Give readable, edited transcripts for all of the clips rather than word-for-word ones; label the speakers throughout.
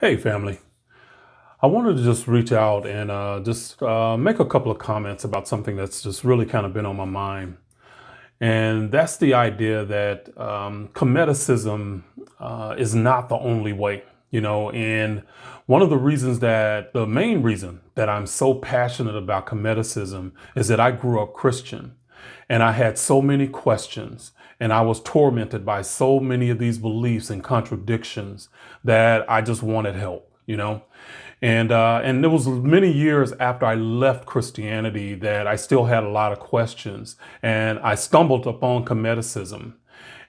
Speaker 1: Hey, family. I wanted to just reach out and just make a couple of comments about something that's just really kind of been on my mind. And that's the idea that Kemeticism is not the only way, And one of the reasons the main reason that I'm so passionate about Kemeticism is that I grew up Christian and I had so many questions and I was tormented by so many of these beliefs and contradictions that I just wanted help. And it was many years after I left Christianity that I still had a lot of questions, and I stumbled upon Kemeticism.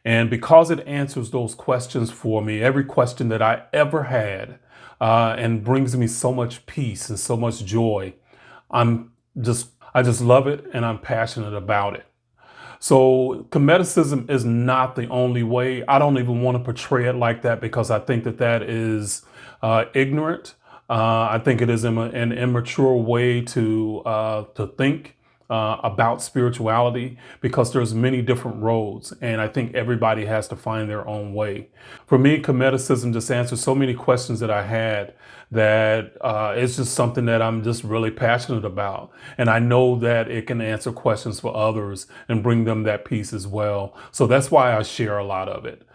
Speaker 1: And because it answers those questions for me, every question that I ever had, and brings me so much peace and so much joy, I just love it and I'm passionate about it. So Kemeticism is not the only way. I don't even want to portray it like that because I think that is ignorant. I think it is an immature way to think about spirituality because there's many different roads, and I think everybody has to find their own way. For me, Kemeticism just answers so many questions that I had that it's just something that I'm just really passionate about. And I know that it can answer questions for others and bring them that peace as well. So that's why I share a lot of it.